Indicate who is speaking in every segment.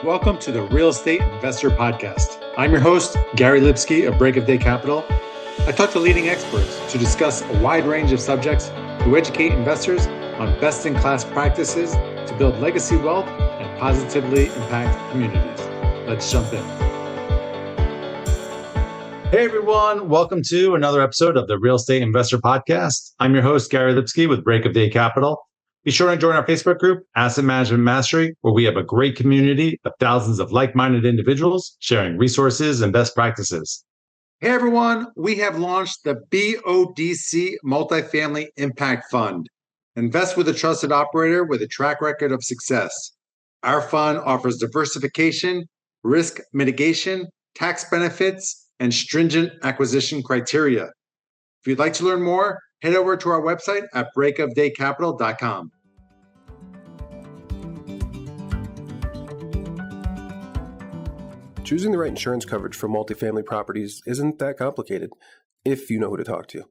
Speaker 1: Welcome to the Real Estate Investor Podcast. I'm your host, Gary Lipsky of Break of Day Capital. I talk to leading experts to discuss a wide range of subjects to educate investors on best-in-class practices to build legacy wealth and positively impact communities. Let's jump in. Hey everyone, welcome to another episode of the Real Estate Investor Podcast. I'm your host, Gary Lipsky with Break of Day Capital. Be sure to join our Facebook group, Asset Management Mastery, where we have a great community of thousands of like-minded individuals sharing resources and best practices. Hey everyone, we have launched the BODC Multifamily Impact Fund. Invest with a trusted operator with a track record of success. Our fund offers diversification, risk mitigation, tax benefits, and stringent acquisition criteria. If you'd like to learn more, head over to our website at breakofdaycapital.com.
Speaker 2: Choosing the right insurance coverage for multifamily properties isn't that complicated if you know who to talk to.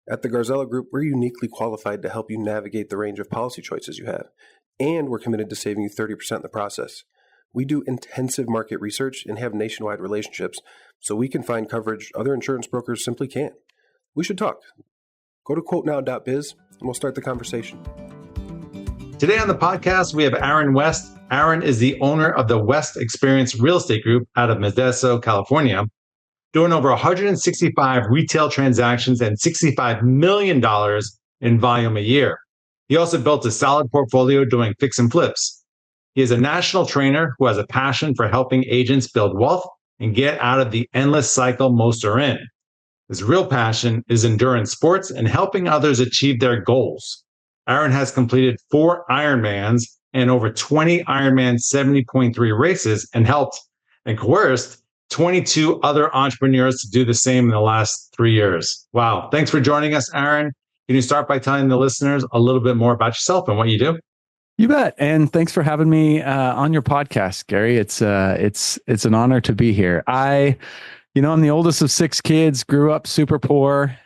Speaker 2: At the Garzella Group, we're uniquely qualified to help you navigate the range of policy choices you have, and we're committed to saving you 30% in the process. We do intensive market research and have nationwide relationships, so we can find coverage other insurance brokers simply can't. We should talk. Go to quotenow.biz and we'll start the conversation.
Speaker 1: Today on the podcast, we have Aaron West. Aaron is the owner of the West Experience Real Estate Group out of Modesto, California, doing over 165 retail transactions and $65 million in volume a year. He also built a solid portfolio doing fix and flips. He is a national trainer who has a passion for helping agents build wealth and get out of the endless cycle most are in. His real passion is endurance sports and helping others achieve their goals. Aaron has completed 4 Ironmans and over 20 Ironman 70.3 races and helped and coerced 22 other entrepreneurs to do the same in the last 3 years. Wow. Thanks for joining us, Aaron. Can you start by telling the listeners a little bit more about yourself and what you do?
Speaker 3: You bet. And thanks for having me on your podcast, Gary. It's an honor to be here. I'm the oldest of 6 kids, grew up super poor,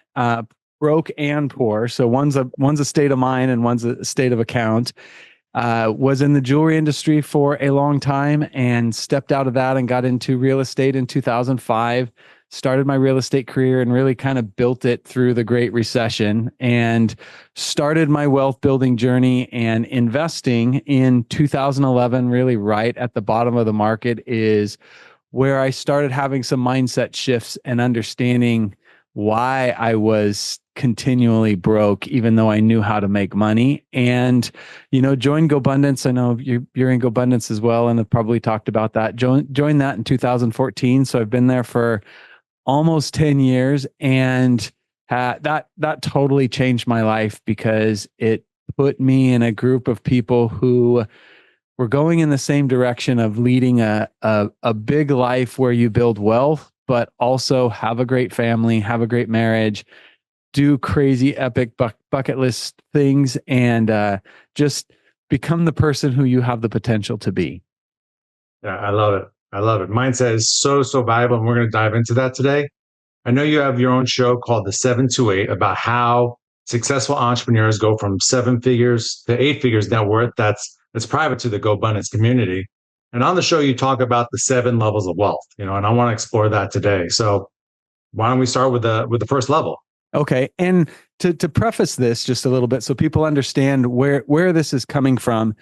Speaker 3: broke and poor. So one's a state of mind and one's a state of account. Was in the jewelry industry for a long time and stepped out of that and got into real estate in 2005. Started my real estate career and really kind of built it through the Great Recession and started my wealth building journey and investing in 2011, really right at the bottom of the market is where I started having some mindset shifts and understanding why I was continually broke, even though I knew how to make money. And, joined GoBundance. I know you're in GoBundance as well, and have probably talked about that. Joined that in 2014. So I've been there for almost 10 years. And that totally changed my life because it put me in a group of people who were going in the same direction of leading a big life where you build wealth, but also have a great family, have a great marriage, do crazy epic bucket list things, and just become the person who you have the potential to be.
Speaker 1: Yeah, I love it. Mindset is so valuable, and we're going to dive into that today. I know you have your own show called The 728 about how successful entrepreneurs go from 7 figures to 8 figures net worth. That's private to the GoBundance community. And on the show, you talk about the 7 levels of wealth, and I want to explore that today. So why don't we start with the first level?
Speaker 3: Okay. And to preface this just a little bit so people understand where this is coming from,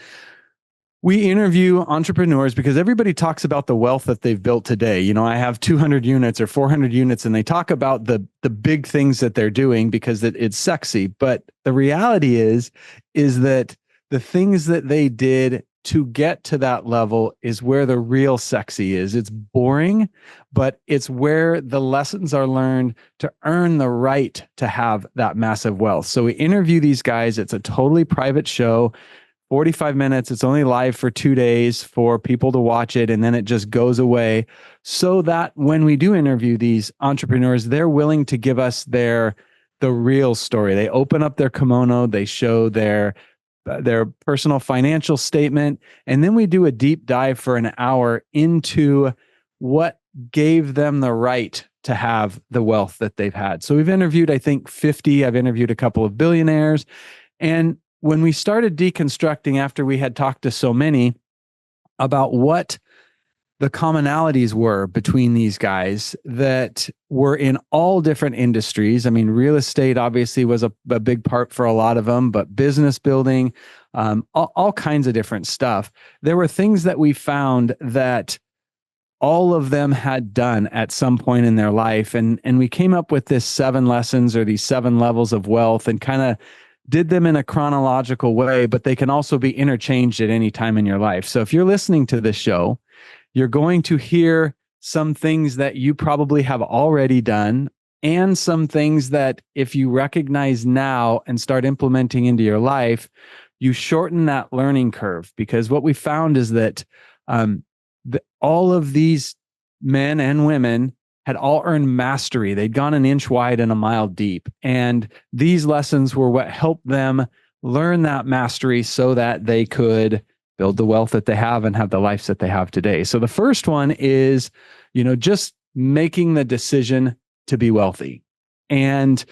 Speaker 3: we interview entrepreneurs because everybody talks about the wealth that they've built today. I have 200 units or 400 units, and they talk about the big things that they're doing because it's sexy. But the reality is that the things that they did to get to that level is where the real sexy is. It's boring, but it's where the lessons are learned to earn the right to have that massive wealth. So we interview these guys. It's a totally private show, 45 minutes. It's only live for 2 days for people to watch it, and then it just goes away so that when we do interview these entrepreneurs, they're willing to give us the real story. They open up their kimono, they show their personal financial statement. And then we do a deep dive for an hour into what gave them the right to have the wealth that they've had. So we've interviewed, I think, 50. I've interviewed a couple of billionaires. And when we started deconstructing after we had talked to so many about what the commonalities were between these guys that were in all different industries. I mean, real estate obviously was a big part for a lot of them, but business building, all kinds of different stuff. There were things that we found that all of them had done at some point in their life. And we came up with this 7 lessons or these 7 levels of wealth and kind of did them in a chronological way, but they can also be interchanged at any time in your life. So if you're listening to this show, you're going to hear some things that you probably have already done and some things that if you recognize now and start implementing into your life, you shorten that learning curve. Because what we found is that all of these men and women had all earned mastery. They'd gone an inch wide and a mile deep. And these lessons were what helped them learn that mastery so that they could build the wealth that they have and have the lives that they have today. So the first one is, just making the decision to be wealthy. And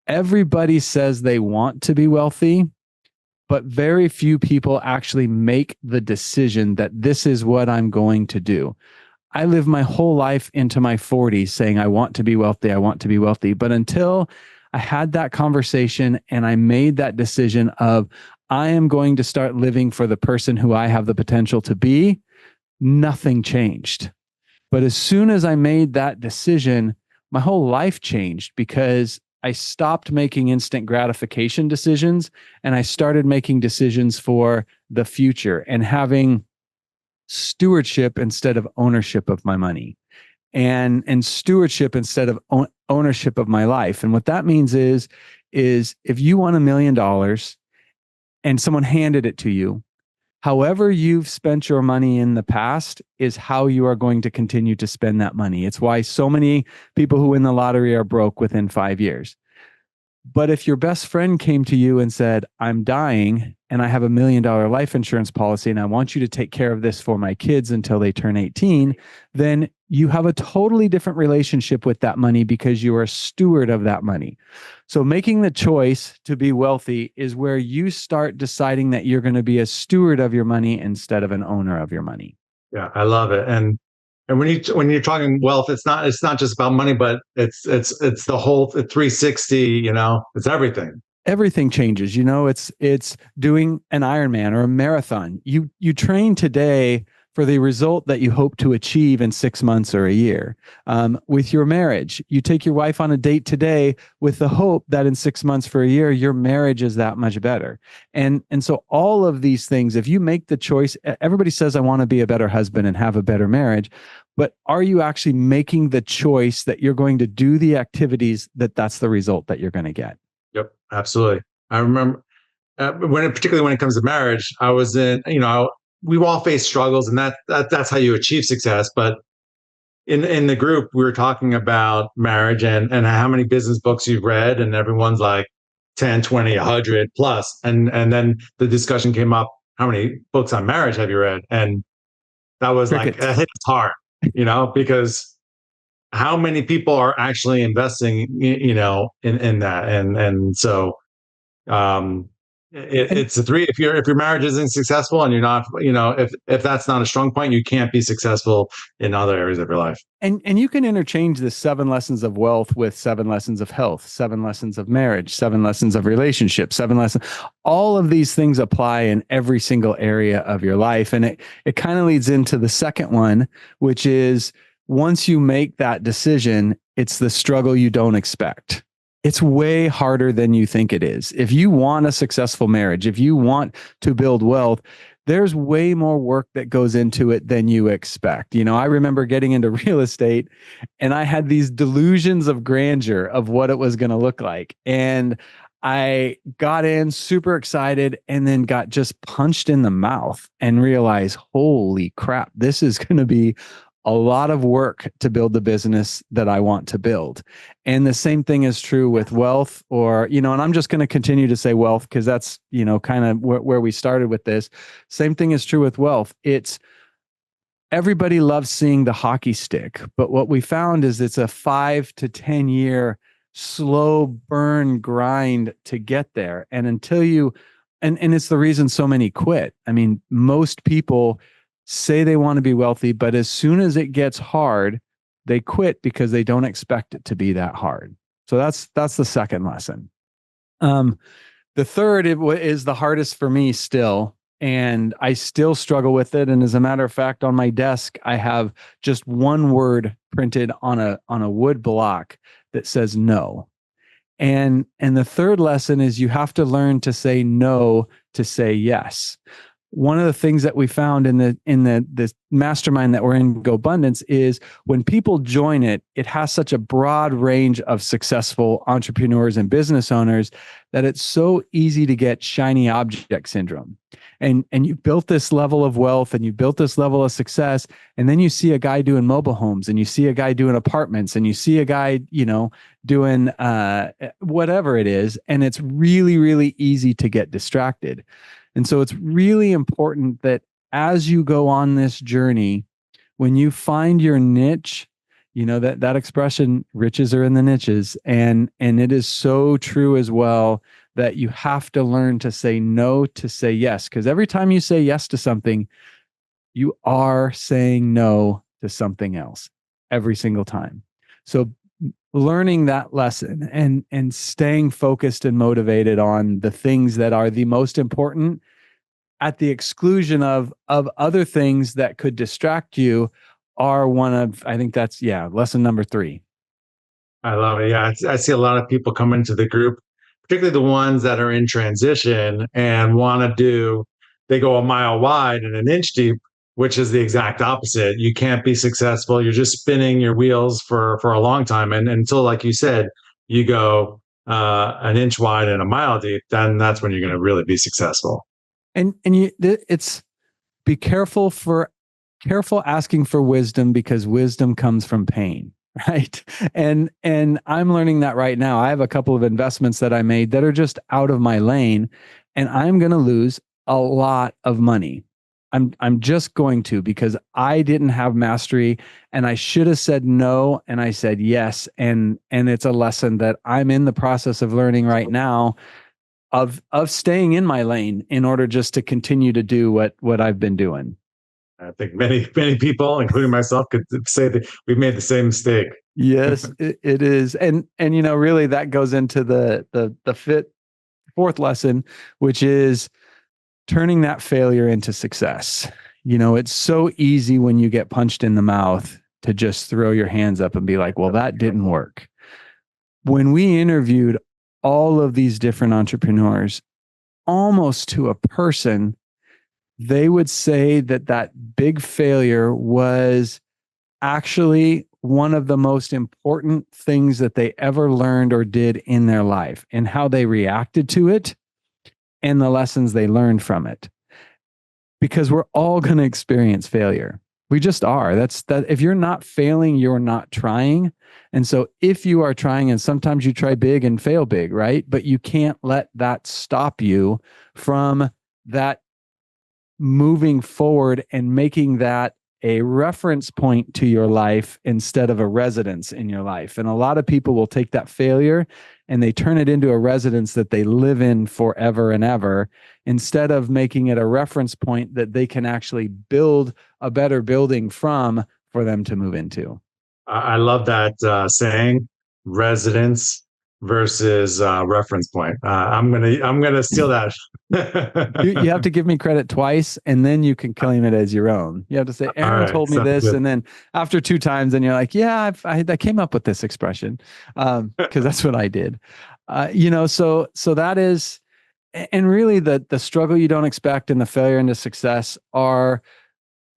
Speaker 3: everybody says they want to be wealthy, but very few people actually make the decision that this is what I'm going to do. I lived my whole life into my 40s saying, I want to be wealthy. I want to be wealthy. But until I had that conversation and I made that decision of, I am going to start living for the person who I have the potential to be, nothing changed. But as soon as I made that decision, my whole life changed because I stopped making instant gratification decisions and I started making decisions for the future and having stewardship instead of ownership of my money and stewardship instead of ownership of my life. And what that means is if you want $1 million and someone handed it to you, however you've spent your money in the past is how you are going to continue to spend that money. It's why so many people who win the lottery are broke within 5 years. But if your best friend came to you and said, I'm dying and I have $1 million life insurance policy and I want you to take care of this for my kids until they turn 18, then you have a totally different relationship with that money because you are a steward of that money. So making the choice to be wealthy is where you start deciding that you're going to be a steward of your money instead of an owner of your money.
Speaker 1: Yeah, I love it. And when you're talking wealth, it's not just about money, but it's the whole 360. It's everything.
Speaker 3: Everything changes. It's doing an Ironman or a marathon. You train today for the result that you hope to achieve in 6 months or a year. With your marriage, you take your wife on a date today with the hope that in 6 months for a year, your marriage is that much better. And so all of these things, if you make the choice, everybody says, I want to be a better husband and have a better marriage. But are you actually making the choice that you're going to do the activities that's the result that you're going to get?
Speaker 1: Yep, absolutely. I remember particularly when it comes to marriage, I was in, we all face struggles and that's how you achieve success. But in the group, we were talking about marriage and how many business books you've read, and everyone's like 10, 20, 100 plus. And then the discussion came up, how many books on marriage have you read? And that was
Speaker 3: Crickets.
Speaker 1: like, it hit hard, because how many people are actually investing, in that? And so, it's a 3. If your marriage isn't successful and you're not, if that's not a strong point, you can't be successful in other areas of your life.
Speaker 3: And you can interchange the 7 lessons of wealth with 7 lessons of health, 7 lessons of marriage, 7 lessons of relationship, 7 lessons. All of these things apply in every single area of your life. And it kind of leads into the second one, which is once you make that decision, it's the struggle you don't expect. It's way harder than you think it is. If you want a successful marriage, if you want to build wealth, there's way more work that goes into it than you expect. I remember getting into real estate and I had these delusions of grandeur of what it was going to look like. And I got in super excited and then got just punched in the mouth and realized, holy crap, this is going to be a lot of work to build the business that I want to build. And the same thing is true with wealth and I'm just going to continue to say wealth because that's, kind of where we started with this. Same thing is true with wealth. It's everybody loves seeing the hockey stick, but what we found is it's a 5 to 10 year slow burn grind to get there. And until you, and it's the reason so many quit. I mean, most people say they want to be wealthy, but as soon as it gets hard, they quit because they don't expect it to be that hard. So that's the second lesson. The third is the hardest for me still, and I still struggle with it. And as a matter of fact, on my desk, I have just one word printed on a wood block that says no. And the third lesson is you have to learn to say no to say yes. One of the things that we found in the mastermind that we're in, GoBundance, is when people join it, it has such a broad range of successful entrepreneurs and business owners that it's so easy to get shiny object syndrome. And you built this level of wealth and you built this level of success, and then you see a guy doing mobile homes, and you see a guy doing apartments, and you see a guy, doing whatever it is, and it's really, really easy to get distracted. And so it's really important that as you go on this journey, when you find your niche, that expression, riches are in the niches. And it is so true as well that you have to learn to say no to say yes. Because every time you say yes to something, you are saying no to something else every single time. So learning that lesson and staying focused and motivated on the things that are the most important at the exclusion of other things that could distract you are one of, I think that's, lesson number 3.
Speaker 1: I love it. Yeah, I see a lot of people come into the group, particularly the ones that are in transition and they go a mile wide and an inch deep, which is the exact opposite. You can't be successful. You're just spinning your wheels for a long time. And until, like you said, you go an inch wide and a mile deep, then that's when you're going to really be successful.
Speaker 3: And it's be careful asking for wisdom, because wisdom comes from pain, right? And I'm learning that right now. I have a couple of investments that I made that are just out of my lane, and I'm going to lose a lot of money. I'm just going to, because I didn't have mastery, and I should have said no, and I said yes. And it's a lesson that I'm in the process of learning right now, of staying in my lane in order just to continue to do what I've been doing.
Speaker 1: I think many people, including myself, could say that we've made the same mistake.
Speaker 3: Yes, it is. And really that goes into the fourth lesson, which is turning that failure into success. It's so easy when you get punched in the mouth to just throw your hands up and be like, well, that didn't work. When we interviewed all of these different entrepreneurs, almost to a person, they would say that big failure was actually one of the most important things that they ever learned or did in their life, and how they reacted to it and the lessons they learned from it. Because we're all going to experience failure. We just are. That if you're not failing, you're not trying. And so if you are trying, and sometimes you try big and fail big, right? But you can't let that stop you from that moving forward and making that a reference point to your life instead of a residence in your life. And a lot of people will take that failure and they turn it into a residence that they live in forever and ever, instead of making it a reference point that they can actually build a better building from for them to move into.
Speaker 1: I love that saying, residence versus reference point. I'm gonna steal that.
Speaker 3: You have to give me credit twice, and then you can claim it as your own. You have to say, Aaron told me this, good. And then after 2 times, then you're like, yeah, I came up with this expression, because that's what I did. So that is, and really the struggle you don't expect and the failure into success are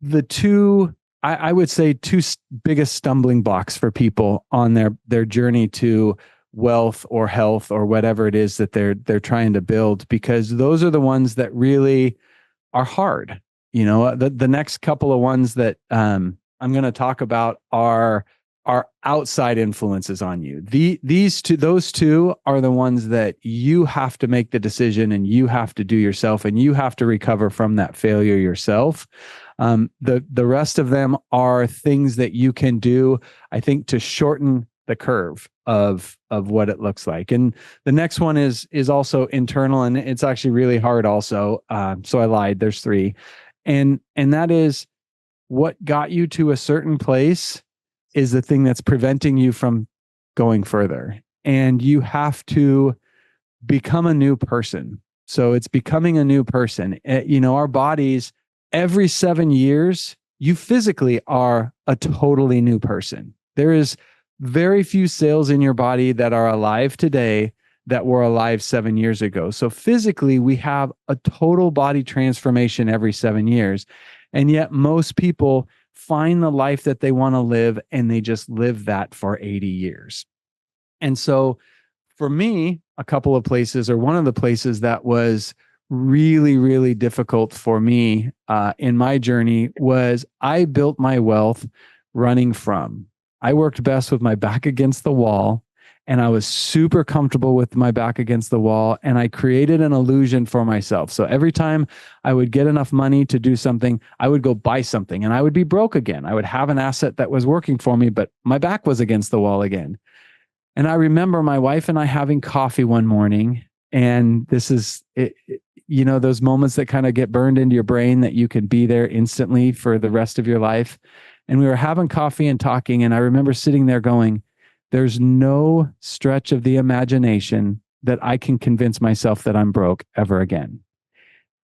Speaker 3: the two, I would say, 2 biggest stumbling blocks for people on their journey to wealth or health or whatever it is that they're trying to build, because those are the ones that really are hard. The next couple of ones that I'm going to talk about are outside influences on you. Those two are the ones that you have to make the decision, and you have to do yourself, and you have to recover from that failure yourself. The rest of them are things that you can do, I think, to shorten the curve of what it looks like. And the next one is also internal, and it's actually really hard also. So I lied. There's 3. And that is what got you to a certain place is the thing that's preventing you from going further. And you have to become a new person. So it's becoming a new person. Our bodies, every 7 years, you physically are a totally new person. There is very few cells in your body that are alive today that were alive 7 years ago. So physically, we have a total body transformation every 7 years. And yet most people find the life that they want to live and they just live that for 80 years. And so for me, a couple of places, or one of the places that was really, really difficult for me in my journey was I built my wealth running from. I worked best with my back against the wall, and I was super comfortable with my back against the wall, and I created an illusion for myself. So every time I would get enough money to do something, I would go buy something and I would be broke again. I would have an asset that was working for me, but my back was against the wall again. And I remember my wife and I having coffee one morning, and this is, those moments that kind of get burned into your brain that you can be there instantly for the rest of your life. And we were having coffee and talking, and I remember sitting there going, there's no stretch of the imagination that I can convince myself that I'm broke ever again.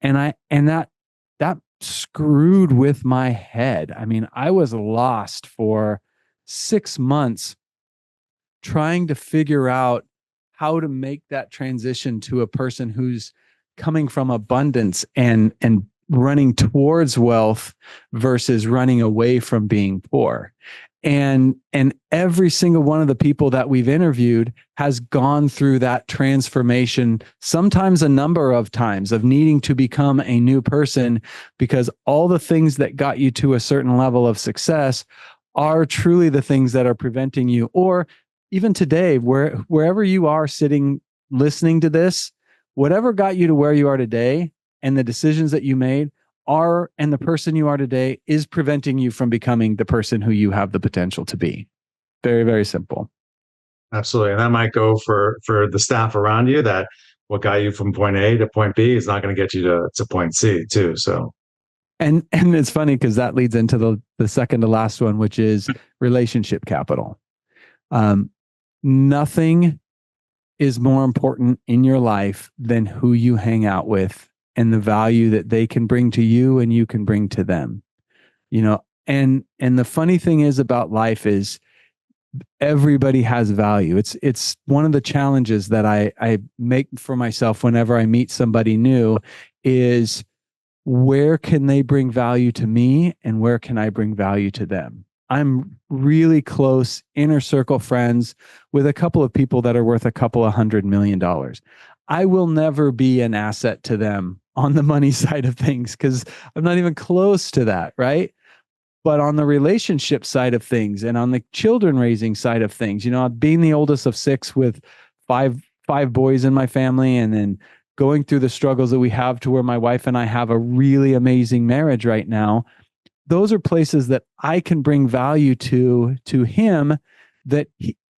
Speaker 3: And that screwed with my head. I mean, I was lost for 6 months trying to figure out how to make that transition to a person who's coming from abundance and running towards wealth versus running away from being poor. And every single one of the people that we've interviewed has gone through that transformation, sometimes a number of times, of needing to become a new person, because all the things that got you to a certain level of success are truly the things that are preventing you. Or even today, wherever you are sitting, listening to this, whatever got you to where you are today and the decisions that you made and the person you are today is preventing you from becoming the person who you have the potential to be. Very, very simple.
Speaker 1: Absolutely. And that might go for the staff around you, that what got you from point A to point B is not going to get you to point C too. So.
Speaker 3: And it's funny because that leads into the second to last one, which is relationship capital. Nothing is more important in your life than who you hang out with and the value that they can bring to you and you can bring to them. And the funny thing is about life is everybody has value. It's one of the challenges that I make for myself whenever I meet somebody new is, where can they bring value to me and where can I bring value to them? I'm really close inner circle friends with a couple of people that are worth a couple of $100 million. I will never be an asset to them on the money side of things because I'm not even close to that, right? But on the relationship side of things and on the children raising side of things, being the oldest of 6 with five boys in my family, and then going through the struggles that we have to where my wife and I have a really amazing marriage right now. Those are places that I can bring value to him, that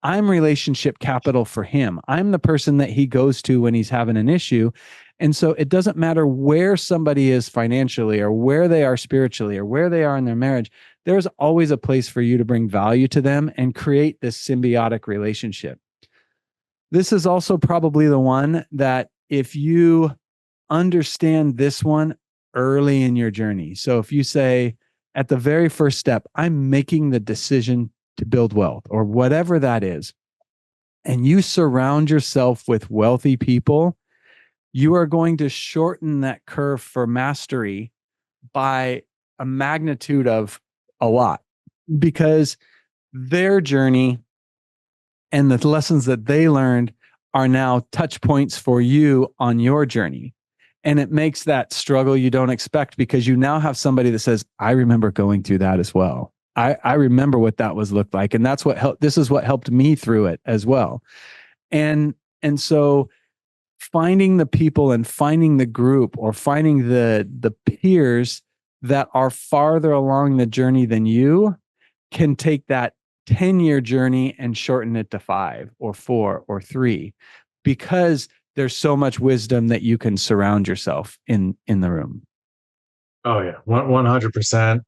Speaker 3: I'm relationship capital for him. I'm the person that he goes to when he's having an issue. And so it doesn't matter where somebody is financially or where they are spiritually or where they are in their marriage, there's always a place for you to bring value to them and create this symbiotic relationship. This is also probably the one that if you understand this one early in your journey. So if you say at the very first step, I'm making the decision to build wealth or whatever that is, and you surround yourself with wealthy people, you are going to shorten that curve for mastery by a magnitude of a lot, because their journey and the lessons that they learned are now touch points for you on your journey. And it makes that struggle you don't expect, because you now have somebody that says, I remember going through that as well. I remember what that was looked like. And that's what helped. This is what helped me through it as well. And so finding the people and finding the group or finding the peers that are farther along the journey than you can take that 10-year journey and shorten it to 5 or 4 or 3, because there's so much wisdom that you can surround yourself in the room.
Speaker 1: Oh yeah, 100%.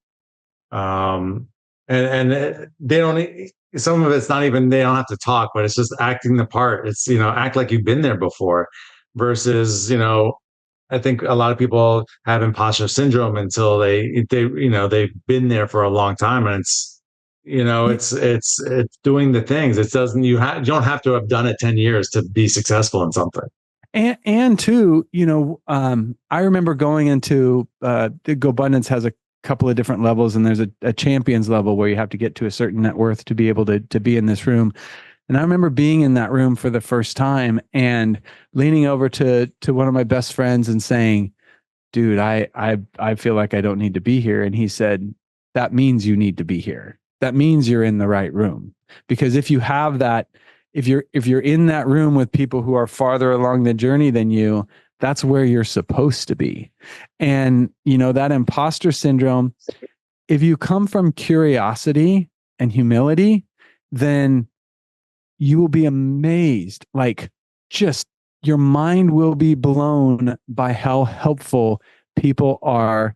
Speaker 1: Um, and they don't, some of it's not even, they don't have to talk, but it's just acting the part. It's, act like you've been there before versus, I think a lot of people have imposter syndrome until they've been there for a long time, and it's doing the things. It doesn't, you don't have to have done it 10 years to be successful in something.
Speaker 3: And too, I remember going into the GoBundance has a couple of different levels, and there's a champions level where you have to get to a certain net worth to be able to be in this room. And I remember being in that room for the first time and leaning over to one of my best friends and saying, dude, I feel like I don't need to be here. And he said, that means you need to be here. That means you're in the right room. Because if you have that, if you're in that room with people who are farther along the journey than you, that's where you're supposed to be. And, that imposter syndrome, if you come from curiosity and humility, then you will be amazed. Like, just your mind will be blown by how helpful people are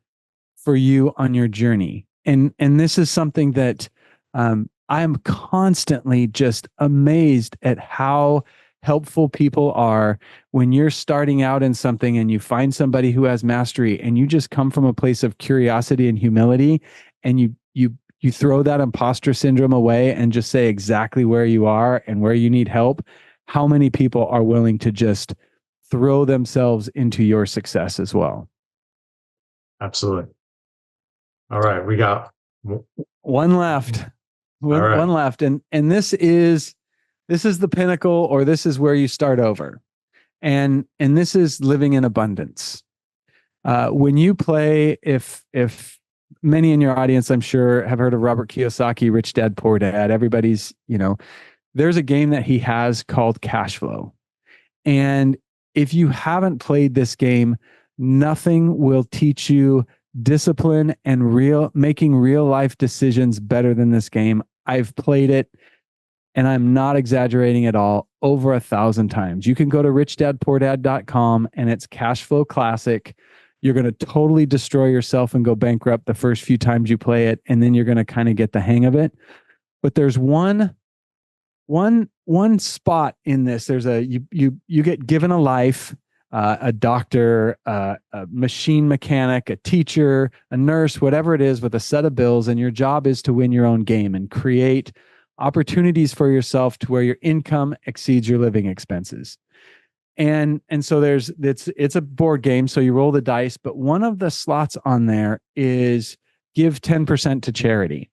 Speaker 3: for you on your journey. And this is something that I'm constantly just amazed at how helpful people are when you're starting out in something and you find somebody who has mastery, and you just come from a place of curiosity and humility, and you throw that imposter syndrome away and just say exactly where you are and where you need help. How many people are willing to just throw themselves into your success as well?
Speaker 1: Absolutely. All right. We got
Speaker 3: one left. One left. And this is the pinnacle, or this is where you start over. And this is living in abundance. When you play, if many in your audience, I'm sure, have heard of Robert Kiyosaki, Rich Dad, Poor Dad. Everybody's, there's a game that he has called Cash Flow. And if you haven't played this game, nothing will teach you discipline and making real life decisions better than this game. I've played it, and I'm not exaggerating at all, over 1,000 times. You can go to richdadpoordad.com, and it's Cash Flow Classic. You're going to totally destroy yourself and go bankrupt the first few times you play it, and then you're going to kind of get the hang of it. But there's one spot in this. There's you get given a life, a doctor, a machine mechanic, a teacher, a nurse, whatever it is, with a set of bills, and your job is to win your own game and create opportunities for yourself to where your income exceeds your living expenses. And so it's a board game, so you roll the dice, but one of the slots on there is give 10% to charity.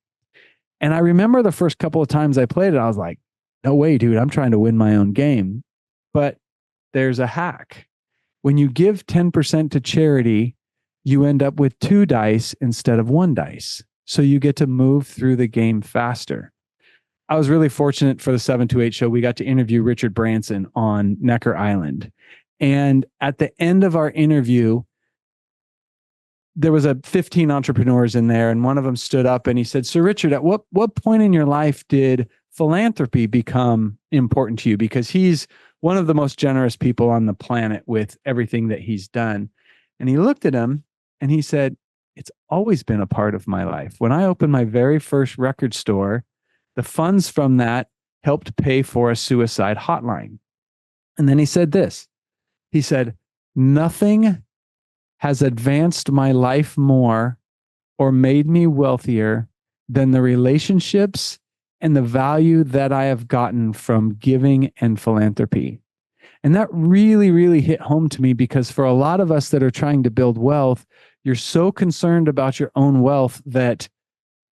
Speaker 3: And I remember the first couple of times I played it, I was like, no way, dude, I'm trying to win my own game. But there's a hack. When you give 10% to charity, you end up with 2 dice instead of 1 dice. So you get to move through the game faster. I was really fortunate for the 7 to 8 show. We got to interview Richard Branson on Necker Island. And at the end of our interview, there was 15 entrepreneurs in there, and one of them stood up and he said, "Sir Richard, at what point in your life did philanthropy become important to you?" Because he's one of the most generous people on the planet with everything that he's done. And he looked at him and he said, "It's always been a part of my life. When I opened my very first record store, the funds from that helped pay for a suicide hotline." And then he said this. He said, "Nothing has advanced my life more or made me wealthier than the relationships and the value that I have gotten from giving and philanthropy." And that really, really hit home to me, because for a lot of us that are trying to build wealth, you're so concerned about your own wealth that,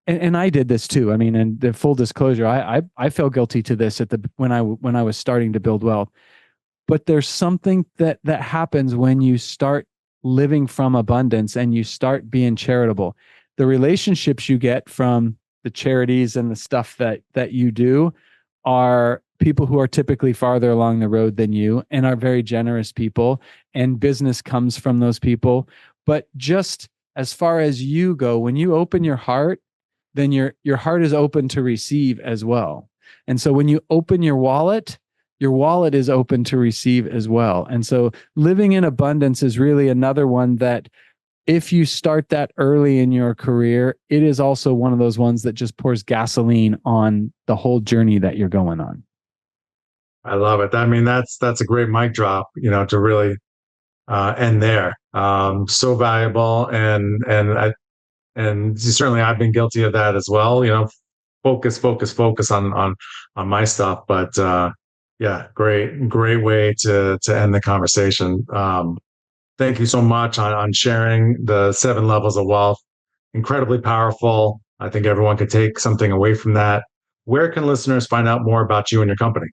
Speaker 3: and I did this too. I mean, and the full disclosure, I felt guilty to this when I was starting to build wealth. But there's something that happens when you start living from abundance and you start being charitable. The relationships you get from the charities and the stuff that you do are people who are typically farther along the road than you and are very generous people, and business comes from those people. But just as far as you go, when you open your heart, then your heart is open to receive as well. And so when you open your wallet is open to receive as well. And so living in abundance is really another one that if you start that early in your career, it is also one of those ones that just pours gasoline on the whole journey that you're going on.
Speaker 1: I love it. I mean, that's a great mic drop, to really end there. So valuable, and certainly I've been guilty of that as well. Focus on my stuff. But yeah, great way to end the conversation. Thank you so much on sharing the 7 levels of wealth. Incredibly powerful. I think everyone could take something away from that. Where can listeners find out more about you and your company?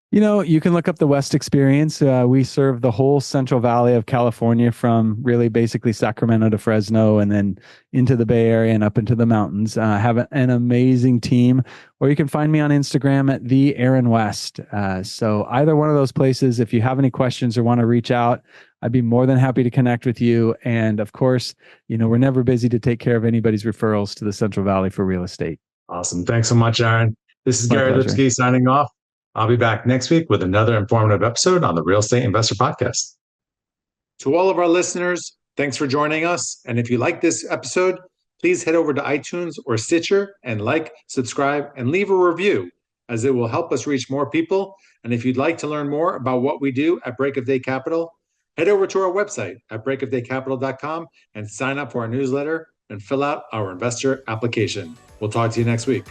Speaker 3: You can look up the West Experience. We serve the whole Central Valley of California, from really basically Sacramento to Fresno, and then into the Bay Area and up into the mountains. Have an amazing team. Or you can find me on Instagram at the Aaron West. So either one of those places, if you have any questions or want to reach out, I'd be more than happy to connect with you. And of course, we're never busy to take care of anybody's referrals to the Central Valley for real estate.
Speaker 1: Awesome. Thanks so much, Aaron. This is Gary
Speaker 3: pleasure.
Speaker 1: Lipsky signing off. I'll be back next week with another informative episode on the Real Estate Investor Podcast. To all of our listeners, thanks for joining us. And if you like this episode, please head over to iTunes or Stitcher and subscribe, and leave a review, as it will help us reach more people. And if you'd like to learn more about what we do at Break of Day Capital, head over to our website at breakofdaycapital.com and sign up for our newsletter and fill out our investor application. We'll talk to you next week.